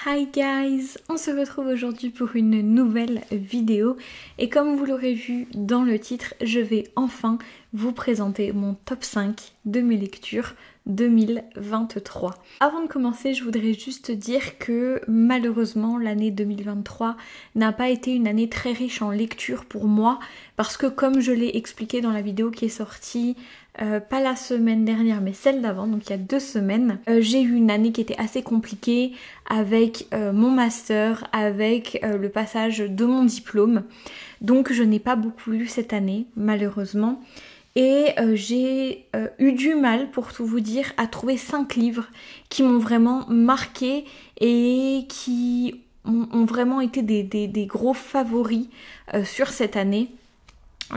Hi guys, on se retrouve aujourd'hui pour une nouvelle vidéo et comme vous l'aurez vu dans le titre, je vais enfin vous présenter mon top 5 de mes lectures 2023. Avant de commencer, je voudrais juste dire que malheureusement l'année 2023 n'a pas été une année très riche en lecture pour moi parce que comme je l'ai expliqué dans la vidéo qui est sortie pas la semaine dernière mais celle d'avant, donc il y a 2 semaines, j'ai eu une année qui était assez compliquée avec mon master, avec le passage de mon diplôme, donc je n'ai pas beaucoup lu cette année malheureusement et j'ai eu du mal, pour tout vous dire, à trouver 5 livres qui m'ont vraiment marqué et qui ont vraiment été des gros favoris sur cette année.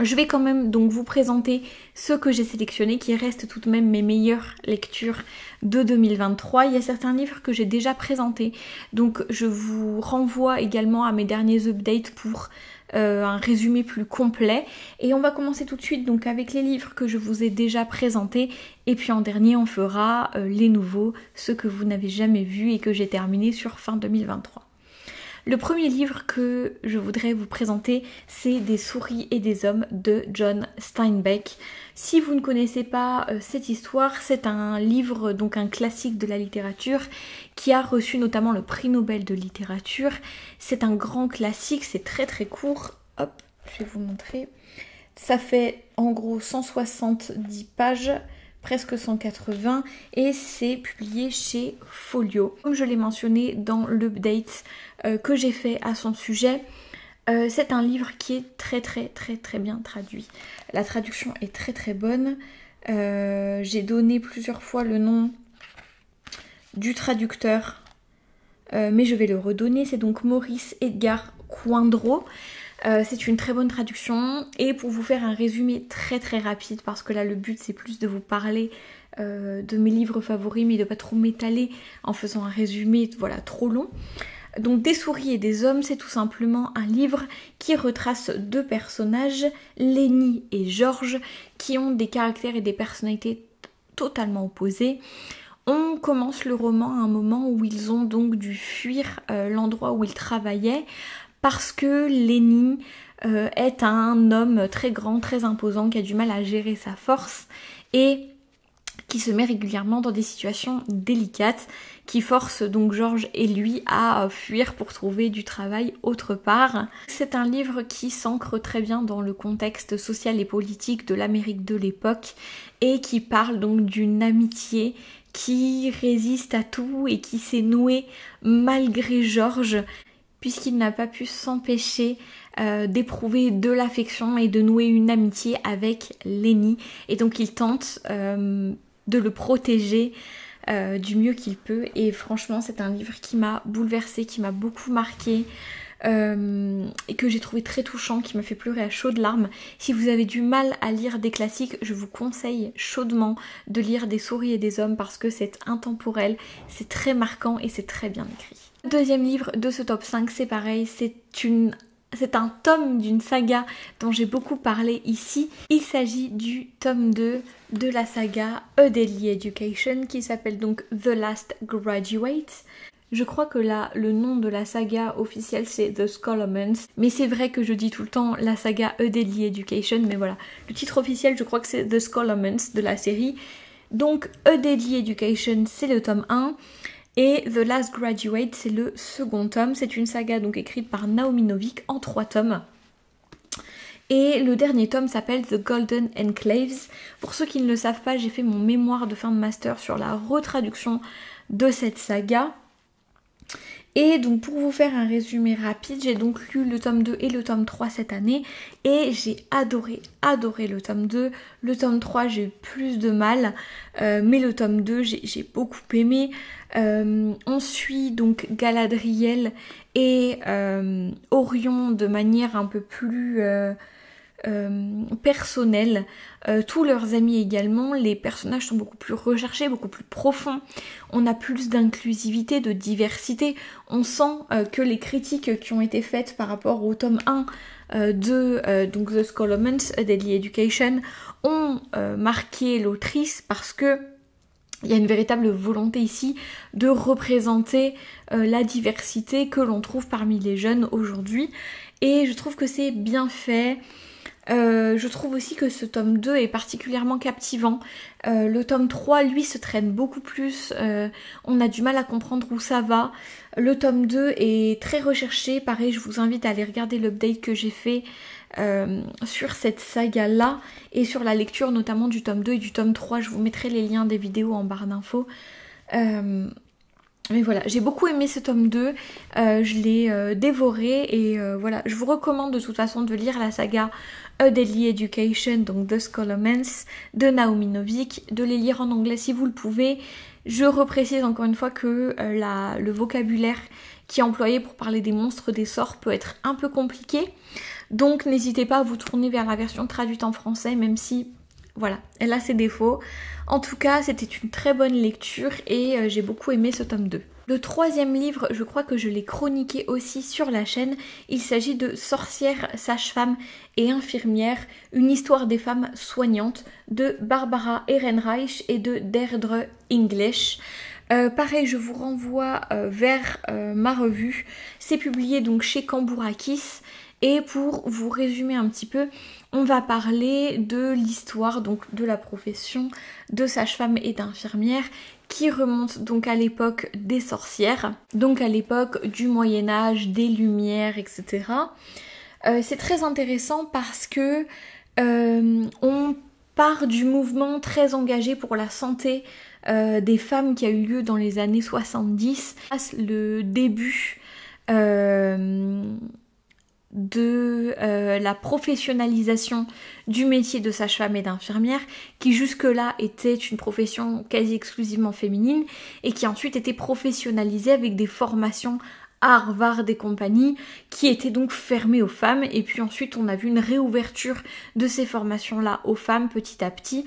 Je vais quand même donc vous présenter ceux que j'ai sélectionnés qui restent tout de même mes meilleures lectures de 2023. Il y a certains livres que j'ai déjà présentés, donc je vous renvoie également à mes derniers updates pour un résumé plus complet. Et on va commencer tout de suite donc avec les livres que je vous ai déjà présentés et puis en dernier on fera les nouveaux, ceux que vous n'avez jamais vus et que j'ai terminés sur fin 2023. Le premier livre que je voudrais vous présenter, c'est Des souris et des hommes de John Steinbeck. Si vous ne connaissez pas cette histoire, c'est un livre, donc un classique de la littérature, qui a reçu notamment le prix Nobel de littérature. C'est un grand classique, c'est très très court. Hop, je vais vous montrer. Ça fait en gros 170 pages. Presque 180 et c'est publié chez Folio. Comme je l'ai mentionné dans l'update que j'ai fait à son sujet, c'est un livre qui est très bien traduit. La traduction est très bonne. J'ai donné plusieurs fois le nom du traducteur, mais je vais le redonner. C'est donc Maurice Edgar Coindreau. C'est une très bonne traduction et pour vous faire un résumé très rapide, parce que là le but c'est plus de vous parler de mes livres favoris mais de pas trop m'étaler en faisant un résumé voilà trop long. Donc Des souris et des hommes, c'est tout simplement un livre qui retrace 2 personnages, Lenny et George, qui ont des caractères et des personnalités totalement opposés. On commence le roman à un moment où ils ont donc dû fuir l'endroit où ils travaillaient parce que Lenny est un homme très grand, très imposant, qui a du mal à gérer sa force et qui se met régulièrement dans des situations délicates, qui force donc George et lui à fuir pour trouver du travail autre part. C'est un livre qui s'ancre très bien dans le contexte social et politique de l'Amérique de l'époque et qui parle donc d'une amitié qui résiste à tout et qui s'est nouée malgré George, puisqu'il n'a pas pu s'empêcher d'éprouver de l'affection et de nouer une amitié avec Lenny. Et donc il tente de le protéger du mieux qu'il peut. Et franchement, c'est un livre qui m'a bouleversée, qui m'a beaucoup marquée et que j'ai trouvé très touchant, qui m'a fait pleurer à chaudes larmes. Si vous avez du mal à lire des classiques, je vous conseille chaudement de lire Des souris et des hommes parce que c'est intemporel, c'est très marquant et c'est très bien écrit. Le deuxième livre de ce top 5, c'est pareil, c'est un tome d'une saga dont j'ai beaucoup parlé ici. Il s'agit du tome 2 de la saga A Deadly Education qui s'appelle donc The Last Graduate. Je crois que là, le nom de la saga officielle c'est The Scholomance, mais c'est vrai que je dis tout le temps la saga A Deadly Education, mais voilà, le titre officiel je crois que c'est The Scholomance de la série. Donc A Deadly Education c'est le tome 1. Et The Last Graduate, c'est le second tome. C'est une saga donc écrite par Naomi Novik en 3 tomes. Et le dernier tome s'appelle The Golden Enclaves. Pour ceux qui ne le savent pas, j'ai fait mon mémoire de fin de master sur la retraduction de cette saga. Et donc pour vous faire un résumé rapide, j'ai donc lu le tome 2 et le tome 3 cette année et j'ai adoré le tome 2. Le tome 3 j'ai eu plus de mal, mais le tome 2 j'ai beaucoup aimé. On suit donc Galadriel et Orion de manière un peu plus personnelle, tous leurs amis également. Les personnages sont beaucoup plus recherchés, beaucoup plus profonds, on a plus d'inclusivité, de diversité, on sent que les critiques qui ont été faites par rapport au tome 1 donc The Scholomance, A Deadly Education ont marqué l'autrice parce que Il y a une véritable volonté ici de représenter la diversité que l'on trouve parmi les jeunes aujourd'hui. Et je trouve que c'est bien fait. Je trouve aussi que ce tome 2 est particulièrement captivant. Le tome 3, lui, se traîne beaucoup plus. On a du mal à comprendre où ça va. Le tome 2 est très recherché. Pareil, je vous invite à aller regarder l'update que j'ai fait sur cette saga-là et sur la lecture notamment du tome 2 et du tome 3. Je vous mettrai les liens des vidéos en barre d'infos. Mais voilà, j'ai beaucoup aimé ce tome 2, je l'ai dévoré et voilà, je vous recommande de toute façon de lire la saga A Deadly Education, donc The Scholomance de Naomi Novik, de les lire en anglais si vous le pouvez. Je reprécise encore une fois que le vocabulaire qui est employé pour parler des monstres, des sorts peut être un peu compliqué, donc n'hésitez pas à vous tourner vers la version traduite en français, même si voilà, elle a ses défauts. En tout cas, c'était une très bonne lecture et j'ai beaucoup aimé ce tome 2. Le troisième livre, je crois que je l'ai chroniqué aussi sur la chaîne. Il s'agit de Sorcières, sages-femmes et infirmières, une histoire des femmes soignantes de Barbara Ehrenreich et de Deirdre English. Pareil, je vous renvoie vers ma revue. C'est publié donc chez Cambourakis. Et pour vous résumer un petit peu, on va parler de l'histoire donc de la profession de sage-femme et d'infirmière qui remonte donc à l'époque des sorcières, donc à l'époque du Moyen-Âge, des Lumières, etc. C'est très intéressant parce que on part du mouvement très engagé pour la santé des femmes qui a eu lieu dans les années 70, le début de la professionnalisation du métier de sage-femme et d'infirmière qui jusque-là était une profession quasi exclusivement féminine et qui ensuite était professionnalisée avec des formations à Harvard et compagnie qui étaient donc fermées aux femmes, et puis ensuite on a vu une réouverture de ces formations-là aux femmes petit à petit.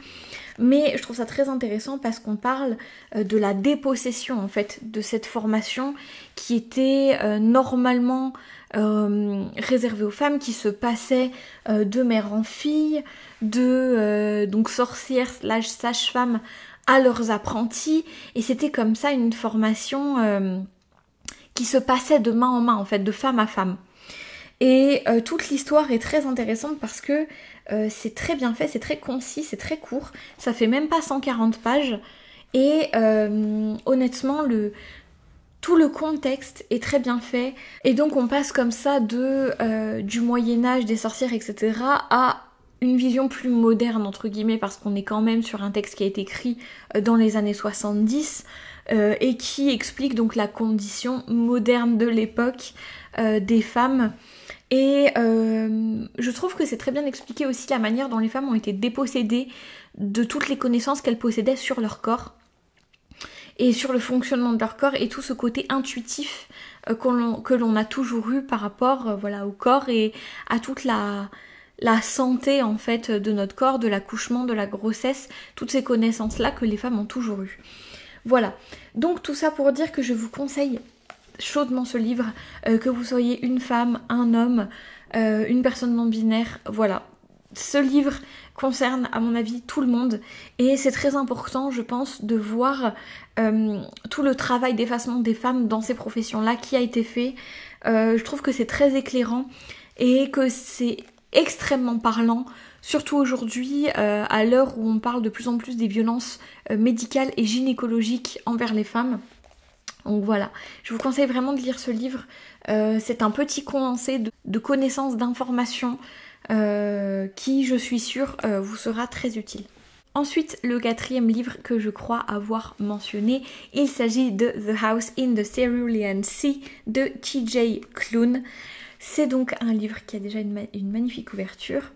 Mais je trouve ça très intéressant parce qu'on parle de la dépossession en fait de cette formation qui était normalement réservée aux femmes, qui se passait de mère en fille, de donc sorcières / sage-femmes à leurs apprentis, et c'était comme ça une formation qui se passait de main en main en fait, de femme à femme. Et toute l'histoire est très intéressante parce que c'est très bien fait, c'est très concis, c'est très court, ça fait même pas 140 pages et honnêtement tout le contexte est très bien fait et donc on passe comme ça du Moyen-Âge, des sorcières, etc. à une vision plus moderne entre guillemets parce qu'on est quand même sur un texte qui a été écrit dans les années 70 et qui explique donc la condition moderne de l'époque des femmes. Et je trouve que c'est très bien expliqué aussi la manière dont les femmes ont été dépossédées de toutes les connaissances qu'elles possédaient sur leur corps et sur le fonctionnement de leur corps et tout ce côté intuitif que l'on a toujours eu par rapport voilà, au corps et à toute la santé en fait de notre corps, de l'accouchement, de la grossesse, toutes ces connaissances-là que les femmes ont toujours eues. Voilà, donc tout ça pour dire que je vous conseille chaudement ce livre, que vous soyez une femme, un homme, une personne non binaire, voilà. Ce livre concerne à mon avis tout le monde et c'est très important je pense de voir tout le travail d'effacement des femmes dans ces professions-là qui a été fait. Je trouve que c'est très éclairant et que c'est extrêmement parlant, surtout aujourd'hui à l'heure où on parle de plus en plus des violences médicales et gynécologiques envers les femmes. Donc voilà, je vous conseille vraiment de lire ce livre. C'est un petit condensé de connaissances, d'informations qui, je suis sûre, vous sera très utile. Ensuite, le quatrième livre que je crois avoir mentionné, il s'agit de The House in the Cerulean Sea de T.J. Klune. C'est donc un livre qui a déjà une magnifique couverture,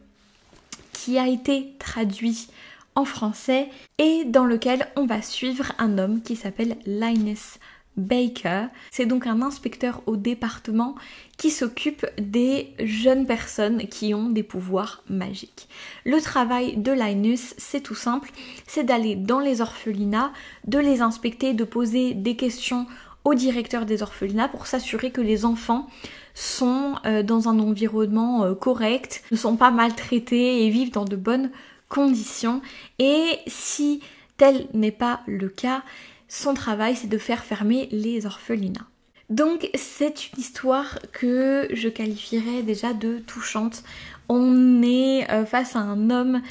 qui a été traduit en français et dans lequel on va suivre un homme qui s'appelle Linus Baker. C'est donc un inspecteur au département qui s'occupe des jeunes personnes qui ont des pouvoirs magiques. Le travail de Linus, c'est tout simple, c'est d'aller dans les orphelinats, de les inspecter, de poser des questions au directeur des orphelinats pour s'assurer que les enfants sont dans un environnement correct, ne sont pas maltraités et vivent dans de bonnes conditions. Et si tel n'est pas le cas. Son travail, c'est de faire fermer les orphelinats. Donc c'est une histoire que je qualifierais déjà de touchante. On est face à un homme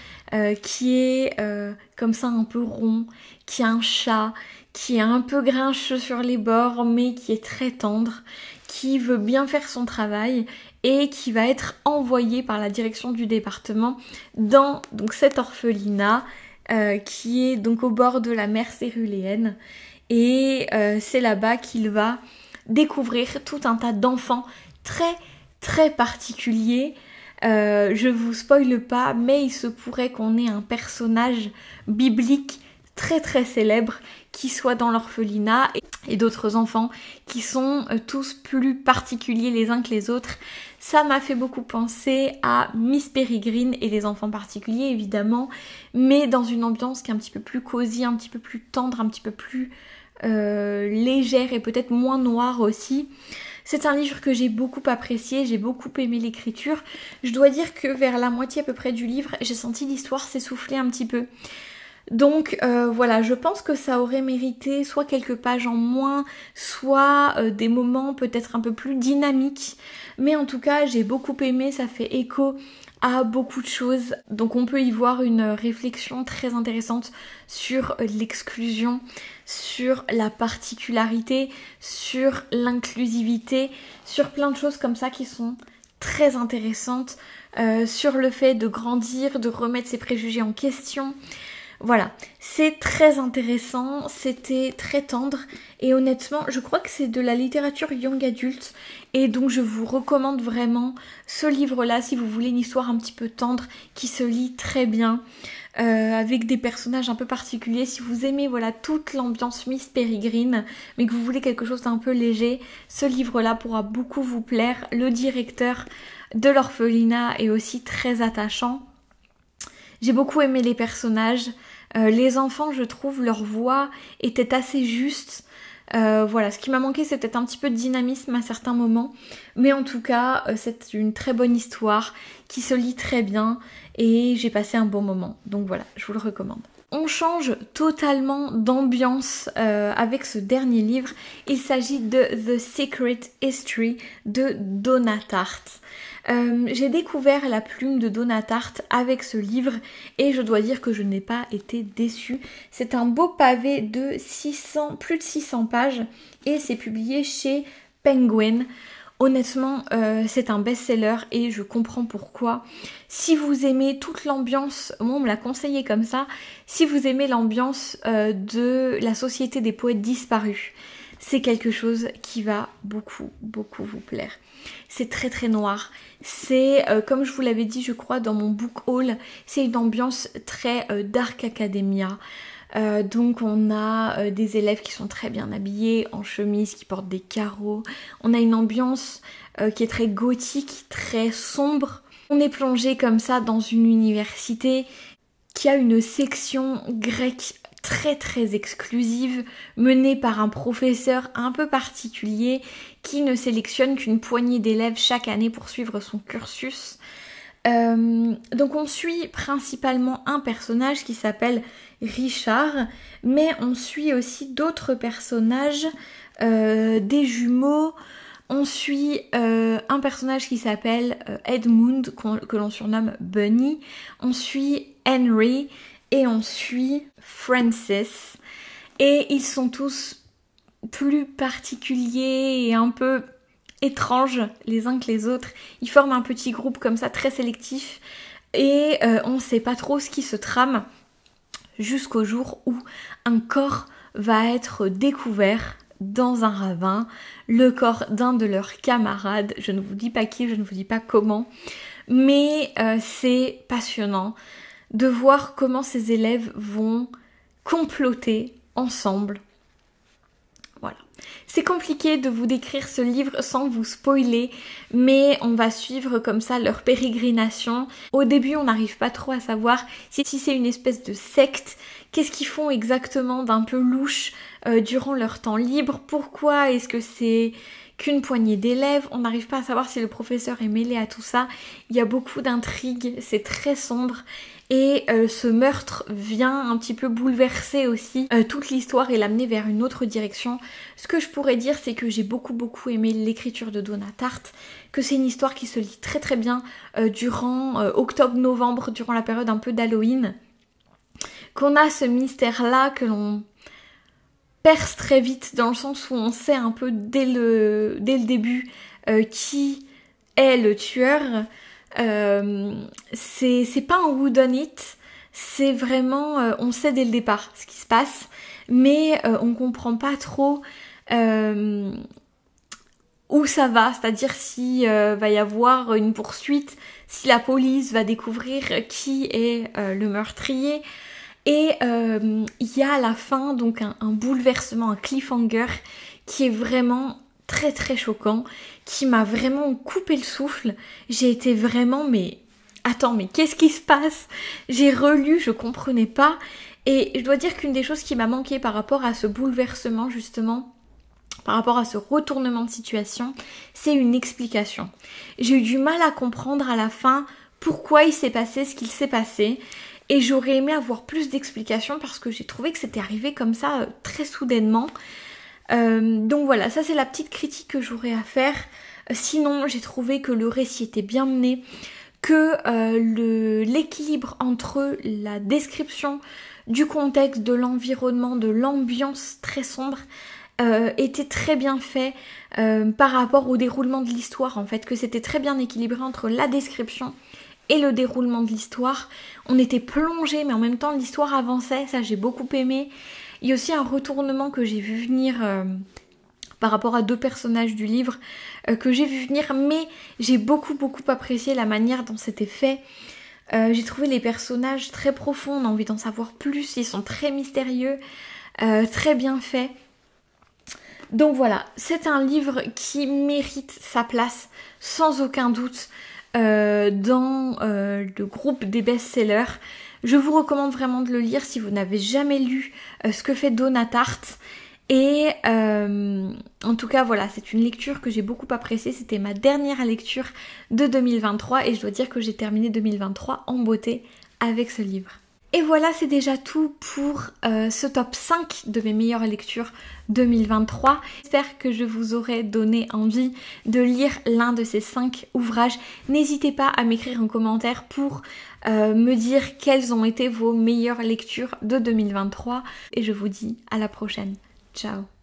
qui est comme ça un peu rond, qui a un chat, qui est un peu grincheux sur les bords mais qui est très tendre, qui veut bien faire son travail et qui va être envoyé par la direction du département dans donc cet orphelinat qui est donc au bord de la mer Céruléenne, et c'est là-bas qu'il va découvrir tout un tas d'enfants très très particuliers. Je vous spoile pas, mais il se pourrait qu'on ait un personnage biblique très très célèbre qui soit dans l'orphelinat, et d'autres enfants qui sont tous plus particuliers les uns que les autres. Ça m'a fait beaucoup penser à Miss Peregrine et les enfants particuliers évidemment, mais dans une ambiance qui est un petit peu plus cosy, un petit peu plus tendre, un petit peu plus légère et peut-être moins noire aussi. C'est un livre que j'ai beaucoup apprécié, j'ai beaucoup aimé l'écriture. Je dois dire que vers la moitié à peu près du livre, j'ai senti l'histoire s'essouffler un petit peu. Donc voilà, je pense que ça aurait mérité soit quelques pages en moins, soit des moments peut-être un peu plus dynamiques. Mais en tout cas, j'ai beaucoup aimé, ça fait écho à beaucoup de choses. Donc on peut y voir une réflexion très intéressante sur l'exclusion, sur la particularité, sur l'inclusivité, sur plein de choses comme ça qui sont très intéressantes, sur le fait de grandir, de remettre ses préjugés en question. Voilà, c'est très intéressant, c'était très tendre et honnêtement, je crois que c'est de la littérature young adulte et donc je vous recommande vraiment ce livre-là si vous voulez une histoire un petit peu tendre qui se lit très bien, avec des personnages un peu particuliers. Si vous aimez voilà toute l'ambiance Miss Peregrine mais que vous voulez quelque chose d'un peu léger, ce livre-là pourra beaucoup vous plaire. Le directeur de l'orphelinat est aussi très attachant. J'ai beaucoup aimé les personnages. Les enfants, je trouve, leur voix était assez juste. Voilà, ce qui m'a manqué, c'est peut-être un petit peu de dynamisme à certains moments. Mais en tout cas, c'est une très bonne histoire qui se lit très bien et j'ai passé un bon moment. Donc voilà, je vous le recommande. On change totalement d'ambiance avec ce dernier livre. Il s'agit de The Secret History de Donna Tartt. J'ai découvert la plume de Donna Tartt avec ce livre et je dois dire que je n'ai pas été déçue. C'est un beau pavé de plus de 600 pages et c'est publié chez Penguin. Honnêtement, c'est un best-seller et je comprends pourquoi. Si vous aimez toute l'ambiance, moi on me l'a conseillé comme ça, si vous aimez l'ambiance de la Société des poètes disparus, c'est quelque chose qui va beaucoup vous plaire. C'est très très noir, c'est comme je vous l'avais dit je crois dans mon book haul, c'est une ambiance très dark academia. Donc on a des élèves qui sont très bien habillés, en chemise, qui portent des carreaux. On a une ambiance qui est très gothique, très sombre. On est plongé comme ça dans une université qui a une section grecque très très exclusive, menée par un professeur un peu particulier qui ne sélectionne qu'une poignée d'élèves chaque année pour suivre son cursus. Donc on suit principalement un personnage qui s'appelle Richard, mais on suit aussi d'autres personnages, des jumeaux. On suit un personnage qui s'appelle Edmund, que l'on surnomme Bunny. On suit Henry et on suit Francis. Et ils sont tous plus particuliers et un peu étranges les uns que les autres. Ils forment un petit groupe comme ça très sélectif et on ne sait pas trop ce qui se trame jusqu'au jour où un corps va être découvert dans un ravin, le corps d'un de leurs camarades. Je ne vous dis pas qui, je ne vous dis pas comment, mais c'est passionnant de voir comment ces élèves vont comploter ensemble. Voilà. C'est compliqué de vous décrire ce livre sans vous spoiler, mais on va suivre comme ça leur pérégrination. Au début, on n'arrive pas trop à savoir si c'est une espèce de secte, qu'est-ce qu'ils font exactement d'un peu louche durant leur temps libre, pourquoi est-ce que c'est qu'une poignée d'élèves. On n'arrive pas à savoir si le professeur est mêlé à tout ça. Il y a beaucoup d'intrigues, c'est très sombre. Et ce meurtre vient un petit peu bouleverser aussi toute l'histoire et l'amener vers une autre direction. Ce que je pourrais dire, c'est que j'ai beaucoup aimé l'écriture de Donna Tartt, que c'est une histoire qui se lit très très bien durant octobre-novembre, durant la période un peu d'Halloween. Qu'on a ce mystère-là que l'on perce très vite, dans le sens où on sait un peu dès le début qui est le tueur. C'est pas un whodunit, c'est vraiment on sait dès le départ ce qui se passe, mais on comprend pas trop où ça va, c'est-à-dire si va y avoir une poursuite, si la police va découvrir qui est le meurtrier. Et il y a à la fin donc un bouleversement, un cliffhanger qui est vraiment très très choquant, qui m'a vraiment coupé le souffle. J'ai été vraiment mais qu'est-ce qui se passe? J'ai relu, je comprenais pas. Et je dois dire qu'une des choses qui m'a manqué par rapport à ce bouleversement justement, par rapport à ce retournement de situation, c'est une explication. J'ai eu du mal à comprendre à la fin pourquoi il s'est passé ce qu'il s'est passé. Et j'aurais aimé avoir plus d'explications parce que j'ai trouvé que c'était arrivé comme ça très soudainement. Donc voilà, ça c'est la petite critique que j'aurais à faire. Sinon, j'ai trouvé que le récit était bien mené, que l'équilibre entre la description du contexte, de l'environnement, de l'ambiance très sombre était très bien fait par rapport au déroulement de l'histoire en fait, que c'était très bien équilibré entre la description et le déroulement de l'histoire. On était plongé mais en même temps l'histoire avançait, ça j'ai beaucoup aimé. Il y a aussi un retournement que j'ai vu venir par rapport à deux personnages du livre que j'ai vu venir, mais j'ai beaucoup apprécié la manière dont c'était fait. J'ai trouvé les personnages très profonds, on a envie d'en savoir plus, ils sont très mystérieux, très bien faits. Donc voilà, c'est un livre qui mérite sa place sans aucun doute dans le groupe des best-sellers. Je vous recommande vraiment de le lire si vous n'avez jamais lu ce que fait Donna Tartt. Et en tout cas voilà, c'est une lecture que j'ai beaucoup appréciée. C'était ma dernière lecture de 2023 et je dois dire que j'ai terminé 2023 en beauté avec ce livre. Et voilà, c'est déjà tout pour ce top 5 de mes meilleures lectures 2023. J'espère que je vous aurai donné envie de lire l'un de ces 5 ouvrages. N'hésitez pas à m'écrire en commentaire pour me dire quelles ont été vos meilleures lectures de 2023. Et je vous dis à la prochaine. Ciao!